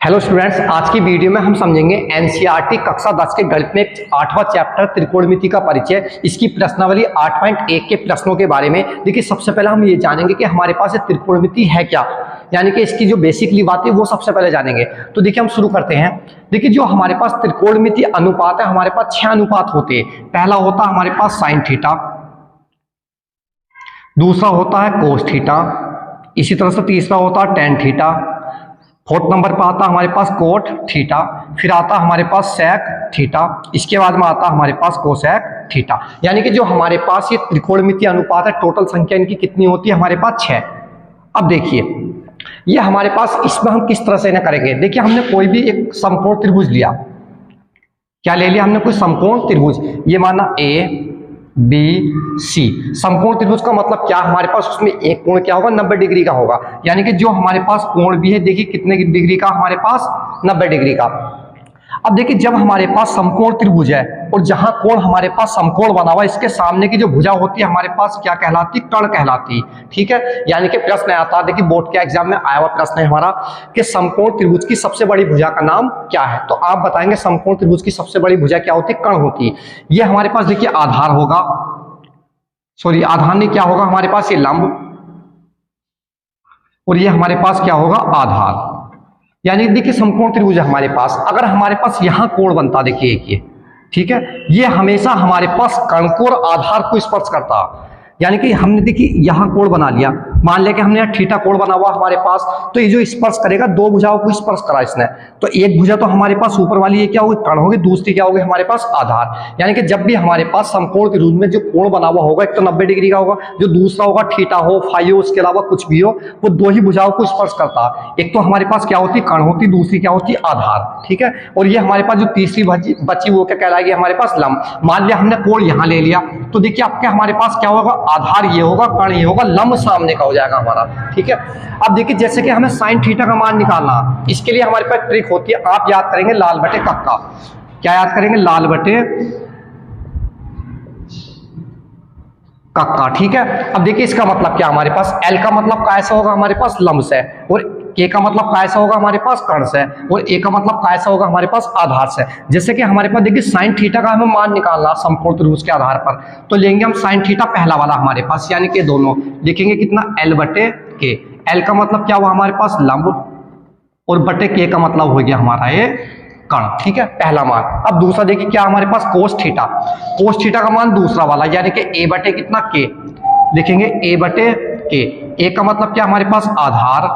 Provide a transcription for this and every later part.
Hello students, आज की video में हम समझेंगे एनसीईआरटी कक्षा 10 के गणित में 8वां चैप्टर त्रिकोणमिति का परिचय, इसकी प्रश्नावली 8.1 के प्रश्नों के बारे में। देखिए, सबसे पहले हम ये जानेंगे कि हमारे पास त्रिकोणमिति है क्या, यानी कि इसकी जो बेसिकली बात है वो सबसे पहले जानेंगे। तो देखिए, हम शुरू करते हैं। देखिए, जो हमारे पास त्रिकोणमिति अनुपात है, हमारे पास 6 अनुपात होते हैं। पहला होता है हमारे पास साइन थीटा, दूसरा होता है कोस थीटा, इसी तरह से तीसरा होता है टेन थीटा, फोर्थ नंबर पर आता हमारे पास कोट थीटा, फिर आता हमारे पास सेक थीटा, इसके बाद में आता हमारे पास कोसेक थीटा। यानी कि जो हमारे पास ये त्रिकोणमितीय अनुपात है, टोटल संख्या इनकी कितनी होती है हमारे पास 6। अब देखिए, ये हमारे पास इसमें हम किस तरह से ना करेंगे। देखिए, हमने कोई भी एक समकोण त्रिभुज लिया। क्या ले लिया हमने? कोई समकोण त्रिभुज, ये माना ए बी सी। समकोण त्रिभुज का मतलब क्या, हमारे पास उसमें एक कोण क्या होगा, 90 डिग्री का होगा। यानी कि जो हमारे पास कोण भी है, देखिए कितने डिग्री का हमारे पास, 90 डिग्री का। अब देखिए, जब हमारे पास समकोण त्रिभुज है और जहां कोण हमारे पास समकोण बना हुआ है, इसके सामने की जो भुजा होती है हमारे पास क्या कहलाती, कर्ण कहलाती। ठीक है, यानी कि प्रश्न आता है, देखिए बोर्ड के एग्जाम में आया हुआ प्रश्न है हमारा कि समकोण त्रिभुज की सबसे बड़ी भुजा का नाम क्या है। तो आप बताएंगे समकोण त्रिभुज की सबसे बड़ी भुजा क्या होती है, कर्ण होती है। ये हमारे पास देखिए आधार होगा, सॉरी आधार नहीं, क्या होगा हमारे पास, ये लंब, और ये हमारे पास क्या होगा, आधार। यानी देखिए समकोण त्रिभुज है हमारे पास। अगर हमारे पास यहां कोण बनता, देखिए एक ये, ठीक है, ये हमेशा हमारे पास कर्ण को और आधार को स्पर्श करता। यानी कि हमने देखिए यहां कोण बना लिया, मान लिया कि हमने यहाँ थीटा कोण बना हुआ हमारे पास, तो ये जो स्पर्श करेगा, दो भुजाओं को स्पर्श करा इसने, तो एक भुजा तो हमारे पास ऊपर वाली ये क्या होगी, कर्ण होगी, दूसरी क्या होगी हमारे पास, आधार। यानी कि जब भी हमारे पास समकोण त्रिभुज में जो कोण बना हुआ होगा, एक तो 90 डिग्री का होगा, जो दूसरा होगा थीटा हो, फाई हो, उसके अलावा कुछ भी हो, वो दो ही भुजाओं को स्पर्श करता। एक तो हमारे पास क्या होती, कर्ण होती, दूसरी क्या होती, आधार। ठीक है, और ये हमारे पास जो तीसरी बची वो क्या कहलाएगी हमारे पास, लंब। मान लिया हमने कोण यहां ले लिया, तो देखिए आपके हमारे पास क्या होगा, आधार ये होगा, कर्ण ये होगा, लंब सामने का हो जाएगा हमारा। ठीक है, अब देखिए जैसे कि हमें साइन थीटा का मान निकालना, इसके लिए हमारे पास ट्रिक होती है, आप याद करेंगे लाल बटे कक्का। क्या याद करेंगे, लाल बटे कक्का। ठीक है, अब देखिए इसका मतलब क्या, हमारे पास एल का मतलब कैसा होगा हमारे पास, लंब से, और के का मतलब कैसा होगा हमारे पास, कर्ण से, और ए का मतलब कैसा होगा हमारे पास, आधार से। जैसे कि हमारे पास देखिए साइन थीटा का हमें मान निकालना समकोण त्रिभुज के आधार पर, तो लेंगे हम साइन थीटा पहला वाला हमारे पास, यानी कि दोनों लिखेंगे कितना, एल बटे के। एल का मतलब क्या हुआ हमारे पास, लंब, और बटे के का मतलब हो गया हमारा ये कर्ण। ठीक है, पहला मान। अब दूसरा देखिए क्या हमारे पास, कोस थीटा। कोस थीटा का मान दूसरा वाला, यानी कि ए बटे कितना, के, लिखेंगे ए बटे के। ए का मतलब क्या हमारे पास, आधार,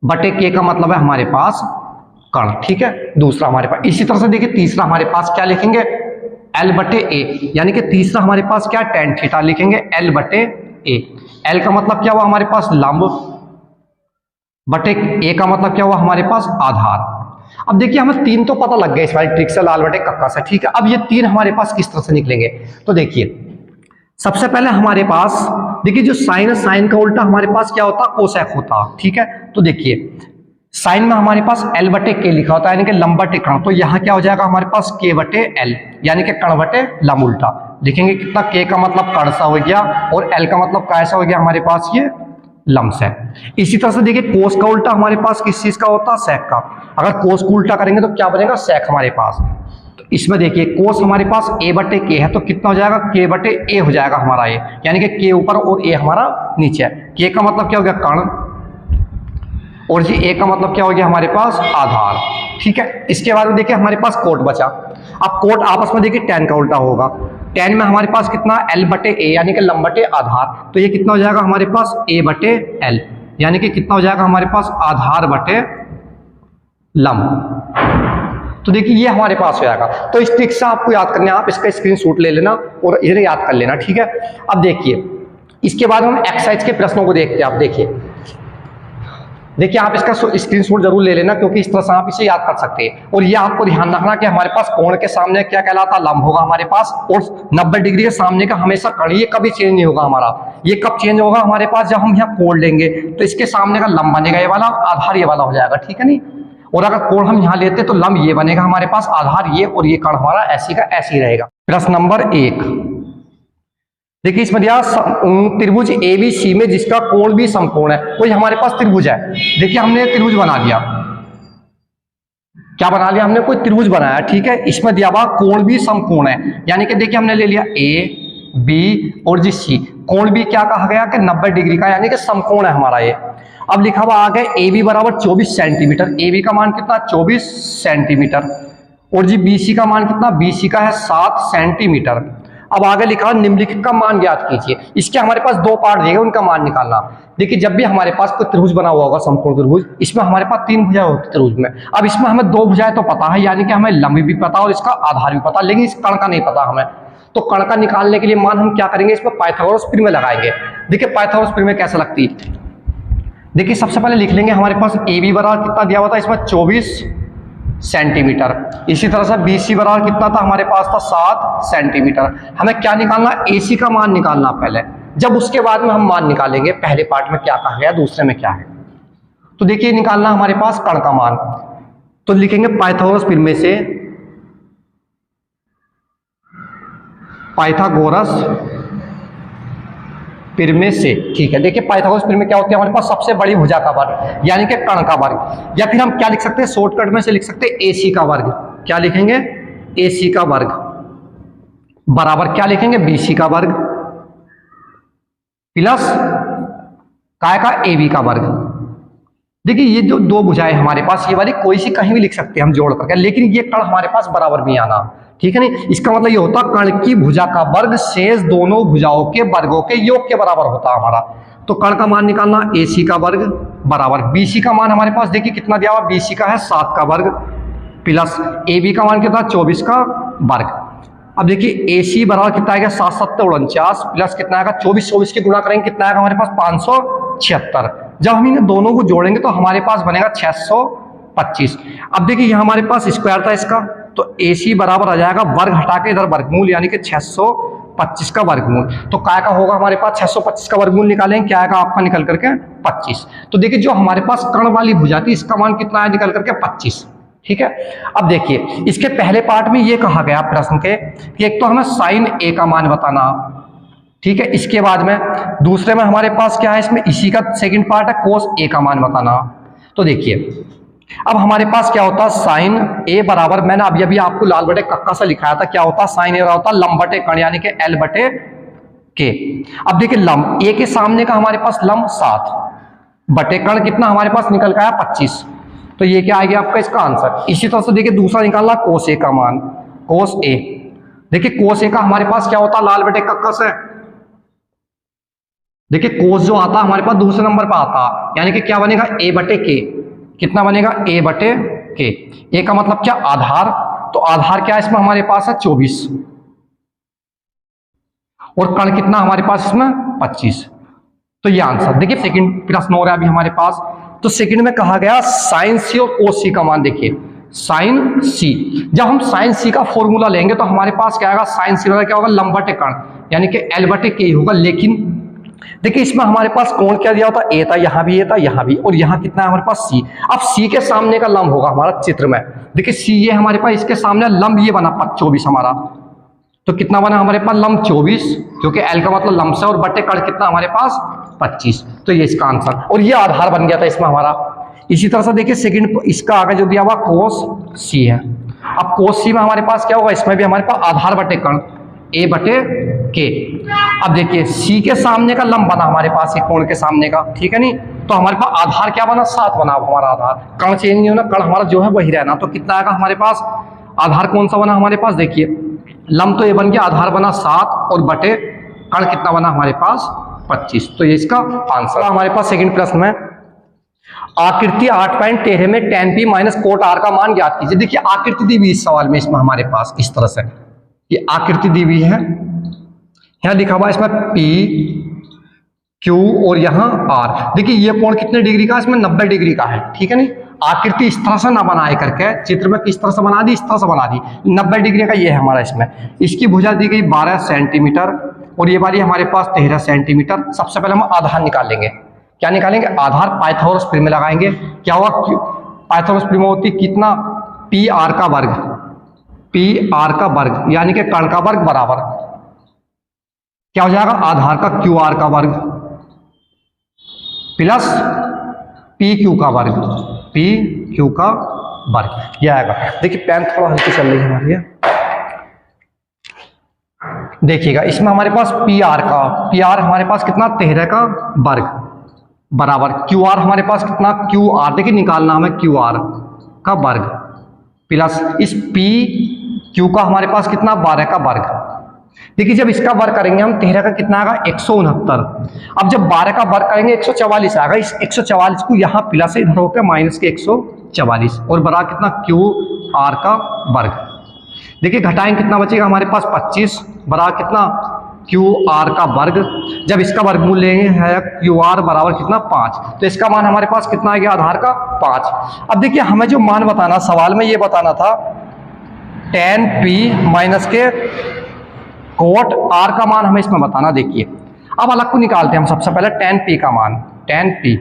बटे के का मतलब है हमारे पास कर्ण। ठीक है, दूसरा हमारे पास। इसी तरह से देखिए तीसरा हमारे पास क्या लिखेंगे, एल बटे ए, यानी कि तीसरा हमारे पास क्या, टेन थीटा, लिखेंगे एल बटे ए। एल का मतलब क्या हुआ हमारे पास, लंब, बटे ए का मतलब क्या हुआ हमारे पास, आधार। अब देखिए हमें तीन तो पता लग गया इस वाली ट्रिक से, लाल बटे कक्का से। ठीक है, अब ये तीन हमारे पास किस तरह से निकलेंगे, तो देखिए सबसे पहले हमारे पास देखिए जो साइन है, साइन का उल्टा हमारे पास क्या होता, कोसेक होता। ठीक है, तो देखिए साइन में हमारे पास एल बटे के लिखा होता है, यानी कि लंब बटे कर्ण, तो यहाँ क्या हो जाएगा हमारे पास, के बटे एल, यानी कि कर्ण बटे लंब उल्टा। लिखेंगे कितना, के का मतलब कर्ण सा हो गया, और एल का मतलब कैसा हो गया हमारे पास, ये लंब से। इसी तरह से देखिए कोस का उल्टा हमारे पास किस चीज का होता है, सेक का। अगर कोस को उल्टा करेंगे तो क्या बनेगा, सेक हमारे पास। तो इसमें देखिए कोस हमारे पास ए बटे के है, तो कितना हो जाएगा, के बटे ए हो जाएगा हमारा ये, यानी कि के ऊपर और ए हमारा नीचे। के का मतलब क्या हो गया, कर्ण, और जी ए का मतलब क्या हो गया हमारे पास, आधार। ठीक है, इसके बाद में देखिए हमारे पास कोट बचा। अब कोट आपस में देखिए टेन का उल्टा होगा, टेन में हमारे पास कितना, एल बटे ए, यानी कि लंब बटे आधार, तो ये कितना हो जाएगा हमारे पास, ए बटे एल, यानी कि कितना हो जाएगा हमारे पास, आधार बटे लंब। तो देखिए ये हमारे पास हो जाएगा। तो इस ट्रिक से आपको याद करना है, आप इसका स्क्रीनशॉट ले लेना और इन्हें याद कर लेना। ठीक है, अब देखिए इसके बाद हम एक्सरसाइज के प्रश्नों को देखते हैं। आप देखिए आप इसका स्क्रीनशॉट जरूर ले लेना, क्योंकि इस तरह से आप इसे याद कर सकते हैं। और ये आपको ध्यान रखना कि हमारे पास कोण के सामने क्या कहलाता, लंब होगा हमारे पास, और 90 डिग्री के सामने का हमेशा कर्ण, ये कभी चेंज नहीं होगा हमारा। ये कब चेंज होगा हमारे पास, जब हम यहाँ कोण लेंगे तो इसके सामने का लंब बनेगा ये वाला, आधार ये वाला हो जाएगा। ठीक है नहीं, और अगर कोण हम यहाँ लेते तो लंब ये बनेगा हमारे पास, आधार ये, और ये कर्ण हमारा ऐसी का ऐसी रहेगा। प्रश्न नंबर 1 देखिए, इसमें दिया त्रिभुज एबीसी में जिसका कोण भी समकोण है, कोई हमारे पास त्रिभुज है। देखिए हमने त्रिभुज बना दिया, क्या बना लिया हमने, कोई त्रिभुज बनाया, ठीक है। इसमें दिया हुआ कोण भी समकोण है, यानी कि देखिए हमने ले लिया ए बी और जी सी। कोण भी क्या कहा गया कि 90 डिग्री का, यानी कि समकोण है हमारा ये। अब लिखा हुआ आ गया ए बी बराबर 24 सेंटीमीटर। ए बी का मान कितना, 24 सेंटीमीटर। और जी बी सी का मान कितना, बी सी का है 7 सेंटीमीटर। अब आगे लिखा निम्नलिखित का मान ज्ञात कीजिए। इसके हमारे पास दो पार्ट दिए गए, उनका मान निकालना। देखिए जब भी हमारे पास कोई त्रिभुज बना हुआ होगा, समकोण त्रिभुज, इसमें हमारे पास 3 भुजाएं होती है त्रिभुज में। अब इसमें हमें 2 भुजाएं तो पता है, यानी कि हमें लंबी भी पता और इसका आधार भी पता, लेकिन इस कण का नहीं पता हमें। तो कण का निकालने के लिए मान हम क्या करेंगे, इसमें पाइथागोरस प्रमेय लगाएंगे। देखिए पाइथागोरस प्रमेय कैसे लगती है, देखिए सबसे पहले लिख लेंगे हमारे पास ए बी बराबर कितना दिया हुआ था इसमें, 24 सेंटीमीटर। इसी तरह से बी सी बराबर कितना था हमारे पास था, 7 सेंटीमीटर। हमें क्या निकालना, ए सी का मान निकालना पहले, जब उसके बाद में हम मान निकालेंगे पहले पार्ट में क्या कहा गया, दूसरे में क्या है। तो देखिए निकालना हमारे पास कण का मान, तो लिखेंगे पाइथागोरस प्रमेय से, पाइथागोरस प्रमेय से, ठीक है। देखिए पाइथागोरस प्रमेय क्या होती है, हमारे पास सबसे बड़ी भुजा का वर्ग, यानी कि कण का वर्ग। या फिर हम क्या लिख सकते हैं, शॉर्टकट में से लिख सकते हैं एसी का वर्ग। क्या लिखेंगे, एसी का वर्ग बराबर क्या लिखेंगे, बीसी का वर्ग प्लस काय का, एबी का वर्ग। देखिए ये जो दो भुजाएं हमारे पास, ये वाली कोई सी कहीं भी लिख सकते हैं हम जोड़ करके, लेकिन ये कण हमारे पास बराबर भी आना, ठीक है नहीं। इसका मतलब ये होता कण की भुजा का वर्ग शेष दोनों भुजाओं के वर्गों के योग के बराबर होता हमारा। तो कण का मान निकालना, एसी का वर्ग बराबर बीसी का मान हमारे पास देखिए कितना दिया हुआ, बीसी का है 7 का वर्ग प्लस एबी का मान कितना, 24 का वर्ग। अब देखिए एसी बराबर कितना आएगा, 7 7 49 प्लस कितना आएगा, 24 के गुणा करेंगे कितना आएगा हमारे पास, 576। जब हम इन दोनों को जोड़ेंगे तो हमारे पास बनेगा 625। अब देखिए यहाँ हमारे पास स्क्वायर था इसका, तो AC बराबर आ जाएगा वर्ग हटा के इधर वर्गमूल, यानी कि 625 का वर्गमूल। तो काय का होगा हमारे पास, 625 का वर्गमूल निकालेंगे, क्या आएगा आपका निकल करके 25। तो देखिए जो हमारे पास कण वाली भुजा थी इसका मान कितना है, निकल करके 25, ठीक है। अब देखिए इसके पहले पार्ट में ये कहा गया प्रश्न के कि एक तो हमें साइन ए का मान बताना, ठीक है। इसके बाद में दूसरे में हमारे पास क्या है, इसमें इसी का सेकंड पार्ट है कोस ए का मान बताना। तो देखिए अब हमारे पास क्या होता है, साइन ए बराबर, मैंने अभी अभी आपको लाल बटे कक्का से लिखाया था, क्या होता है साइन ए होता है लंब बटे कण, यानी कि एल बटे के। अब देखिए लंब ए के सामने का हमारे पास लंब 7 बटे कण कितना हमारे पास निकल का है 25। तो ये क्या आ गया आपका इसका आंसर। इसी तरह से देखिए दूसरा निकालना कोस ए का मान, कोस ए। देखिए कोस ए का हमारे पास क्या होता है, लाल बटे कक्का से, देखिए कोस जो आता है हमारे पास दूसरे नंबर पर आता, यानी कि क्या बनेगा, ए बटे के। कितना बनेगा, ए बटे के। ए का मतलब क्या, आधार। तो आधार क्या है इसमें हमारे पास है 24, और कण कितना हमारे पास इसमें 25। तो ये आंसर। देखिए सेकंड प्रश्न हो रहा है अभी हमारे पास। तो सेकंड में कहा गया साइन सी और कोस सी का मान। देखिए साइन सी, जब हम साइन सी का फॉर्मूला लेंगे तो हमारे पास क्या आएगा, साइन सी क्या होगा, लंब बटे कण, यानी कि एल बटे के होगा। लेकिन देखिए इसमें हमारे पास कोण क्या दिया होता, ए था, यहां भी ए था, यहां भी, और यहां कितना है हमारे पास सी। अब सी के सामने का लंब होगा हमारा चित्र में, देखिए सी ये हमारे पास, इसके सामने लंब ये बना 24 हमारा। तो कितना बना हमारे पास, लंब 24, क्योंकि एल का मतलब लंब से, और बटे कण कितना हमारे पास 25। तो ये इसका आंसर, और ये आधार बन गया था इसमें हमारा। इसी तरह से देखिए सेकंड इसका आगे जो दिया हुआ कोस सी है। अब कोस सी में हमारे पास क्या होगा, इसमें भी हमारे पास आधार बटे कण, ए बटे के। अब देखिए सी के सामने का लंब बना हमारे पास, ये कोण के सामने का, ठीक है नहीं। तो हमारे पास आधार क्या बना, 7 बना हमारा आधार, कण चेंज नहीं होना, कण हमारा जो है वही रहना। तो कितना आएगा हमारे पास, आधार कौन सा बना हमारे पास, देखिए लंब तो ये बन गया, आधार बना 7, और बटे कण कितना बना हमारे पास 25। तो ये इसका आंसर हमारे पास सेकंड प्रश्न में। आकृति 8.13 में tan p minus cot r का मान ज्ञात कीजिए। देखिए आकृति दी हुई इस सवाल में, इसमें हमारे पास इस तरह से ये आकृति दी हुई है, यहां लिखा हुआ है इसमें P Q और यहां R। देखिए ये कोण कितने डिग्री का है, इसमें 90 डिग्री का है, ठीक है नहीं। आकृति इस तरह से ना बनाए करके चित्र में किस तरह से बना दी, इस तरह से बना दी, 90 डिग्री का ये है हमारा। इसमें इसकी भुजा दी गई 12 सेंटीमीटर, और ये वाली हमारे पास 13 सेंटीमीटर। सबसे पहले हम आधार निकालेंगे, क्या निकालेंगे, आधार पाइथागोरस प्रमेय लगाएंगे। क्या हुआ, पाइथागोरस प्रमेय होती कितना, पी आर का वर्ग, पी आर का वर्ग, यानी कि कण का वर्ग बराबर क्या हो जाएगा, आधार का क्यू आर का वर्ग प्लस पी क्यू का वर्ग, पी क्यू का वर्ग, यह आएगा। देखिए पेन थोड़ा हल्की चल रही है हमारी, देखिएगा इसमें हमारे पास पी आर हमारे पास कितना 13 का वर्ग बराबर क्यू आर हमारे पास कितना क्यू आर, देखिए निकालना हमें क्यू आर का वर्ग प्लस इस पी क्यू का हमारे पास कितना 12 का वर्ग। देखिए जब इसका वर्ग करेंगे हम 13 का कितना आएगा 169। अब जब 12 का वर्ग करेंगे 144 आएगा। इस 144 को यहाँ प्लस इधर होकर माइनस के 144 और बराबर कितना क्यू आर का वर्ग। देखिए घटाएंगे कितना बचेगा हमारे पास 25 बराबर कितना क्यू आर का वर्ग। जब इसका वर्गमूल लेंगे है क्यू आर बराबर कितना 5, तो इसका मान हमारे पास कितना आ गया आधार का 5। अब देखिए हमें जो मान बताना सवाल में ये बताना था tan p माइनस के कोट r का मान हमें इसमें बताना। देखिए अब अलग को निकालते हैं हम सबसे पहले tan p का मान। tan p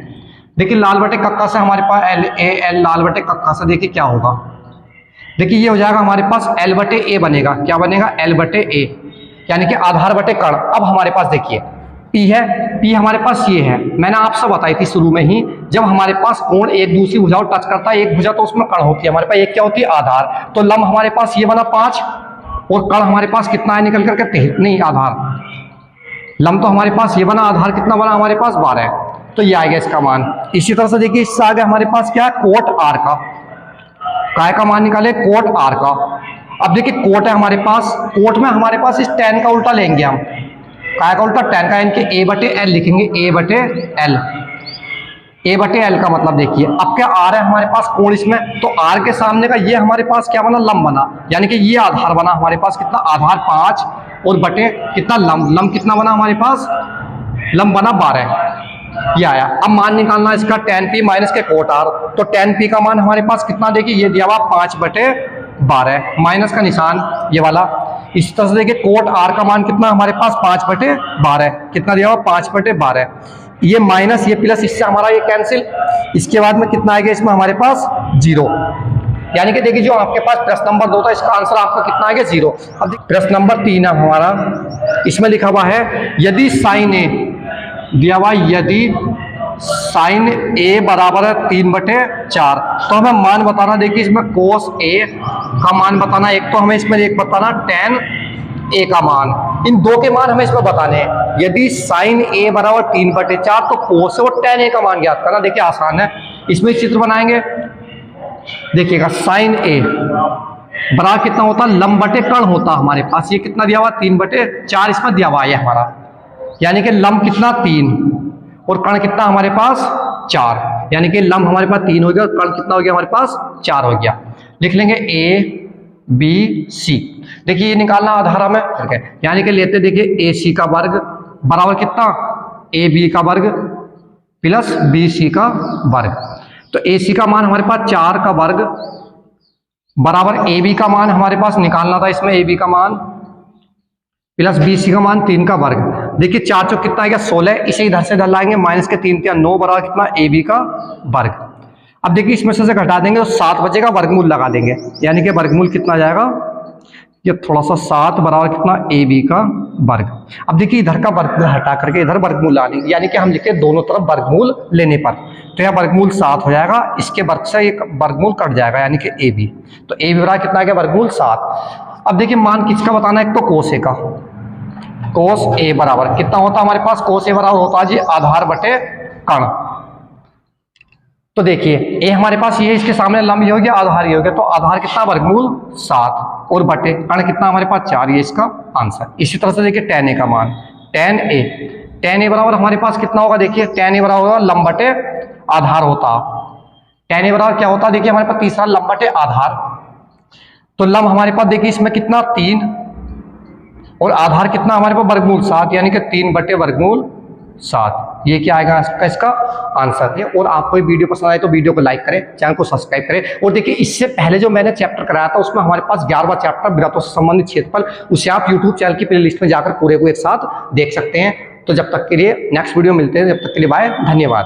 देखिए लाल बटे कक्का से हमारे पास l लाल बटे कक्का से देखिए क्या होगा, देखिए ये हो जाएगा हमारे पास l बटे a बनेगा। क्या बनेगा l बटे a यानी कि आधार बटे कर्ण। अब हमारे पास देखिए p है, p हमारे पास ये है, मैंने आपसे बताई थी शुरू में ही जब हमारे पास कोण एक दूसरी भुजा को टच करता है एक भुजा तो उसमें कर्ण होती है हमारे पास, एक क्या होती है आधार। तो लंब हमारे पास ये बना 5 और कर्ण हमारे पास कितना है निकल करके नहीं आधार। लंब तो हमारे पास ये बना, आधार कितना बना हमारे पास 12, तो ये आएगा इसका मान। इसी तरह से देखिए इससे आगे हमारे पास क्या है कोट आर का, काय का मान निकाले कोट आर का। अब देखिए कोट है हमारे पास, कोट में हमारे पास इस tan का उल्टा लेंगे हम, काय का उल्टा tan का, इनके a बटे एल लिखेंगे, a बटे एल, a बटे एल का मतलब देखिए अब क्या r है हमारे पास कोण इसमें, तो r के सामने का ये हमारे पास क्या बना लंब बना, यानी कि ये आधार बना हमारे पास कितना आधार 5 और बटे कितना लंब कितना बना हमारे पास लंब बना 12, ये आया। अब मान निकालना इसका tan p माइनस के कोट r, तो tan p का मान हमारे पास कितना देखिए ये दिया हुआ 5 बटे 12 माइनस का निशान ये वाला। इस तरह से देखिए कोट r का मान कितना हमारे पास 5 बटे 12 कितना दिया हुआ 5 बटे 12, ये माइनस ये प्लस इससे हमारा ये कैंसिल। इसके बाद में कितना आएगा इसमें हमारे पास 0, यानी कि देखिए जो आपके पास प्रश्न नंबर 2 था इसका आंसर आपका कितना आएगा 0। अब प्रश्न नंबर 3 है हमारा, इसमें लिखा हुआ है यदि साइन ए दिया हुआ, यदि साइन ए बराबर है 3/4, तो हमें मान बताना। देखिए इसमें कोस ए का मान बताना, एक तो हमें इसमें एक बताना tan ए का मान, इन दो के मान हमें इसमें बताने हैं। यदि साइन ए बराबर 3/4 तो कोस और tan ए का मान ज्ञात करना। देखिए आसान है, इसमें चित्र बनाएंगे। देखिएगा साइन ए बराबर कितना होता है लंब बटे कर्ण होता हमारे पास, ये कितना दिया हुआ 3/4 इसमें दिया हुआ है हमारा, यानी कि लंब कितना 3 और कर्ण कितना हमारे पास 4, यानी कि लंब हमारे पास 3 हो गया और कर्ण कितना हो गया हमारे पास 4 हो गया। लिख लेंगे ए बी सी। देखिए ये निकालना आधार हमें, यानी कि लेते देखिए ए सी का वर्ग बराबर कितना ए बी का वर्ग प्लस बी सी का वर्ग। तो ए सी का मान हमारे पास 4 का वर्ग बराबर ए बी का मान हमारे पास निकालना था, इसमें ए बी का मान प्लस बी सी का मान 3 का वर्ग। देखिए 4 चौक कितना आएगा 16, इसे इधर से इधर लाएंगे माइनस के 3 3 9 बराबर कितना ए बी का वर्ग। अब देखिए इसमें से घटा देंगे तो 7 बचेगा, वर्गमूल लगा देंगे, यानी कि वर्गमूल कितना जाएगा ये थोड़ा सा 7 बराबर कितना ए बी का वर्ग। अब देखिए इधर का वर्ग हटा करके इधर वर्गमूल ला लेंगे, यानी कि हम लिखते हैं दोनों तरफ वर्गमूल लेने पर, तो यह वर्गमूल 7 हो जाएगा, इसके वर्ग से एक वर्गमूल कट जाएगा यानी कि ए बी, तो ए बी बराबर कितना आ गया वर्गमूल 7। अब देखिए मान किसका बताना है, एक तो कोस ए का, कोस ए बराबर कितना होता है हमारे पास, कोस ए बराबर होता है जी आधार बटे कर्ण। तो देखिए ए हमारे पास ये इसके सामने लंब ये हो गया आधार ये हो गया, तो आधार कितना वर्गमूल 7 और बटे कर्ण कितना हमारे पास 4, ये इसका आंसर। इसी तरह से देखिए tan ए का मान, tan ए बराबर हमारे पास कितना होगा, देखिए tan ए बराबर होगा लंब बटे आधार होता, tan ए बराबर क्या होता है देखिए हमारे पास तीसरा लंब बटे आधार, तो लंब हमारे पास देखिए इसमें कितना 3 और आधार कितना हमारे पास वर्गमूल 7, यानी कि 3 बटे वर्गमूल 7, ये क्या आएगा इसका आंसर है। और आपको ये वीडियो पसंद आए तो वीडियो को लाइक करें, चैनल को सब्सक्राइब करें। और देखिए इससे पहले जो मैंने चैप्टर कराया था उसमें हमारे पास 11वां चैप्टर वृत्तों से संबंधित क्षेत्रफल, उसे आप यूट्यूब चैनल की प्लेलिस्ट में जाकर पूरे को एक साथ देख सकते हैं। तो जब तक के लिए नेक्स्ट वीडियो मिलते हैं, जब तक के लिए बाय, धन्यवाद।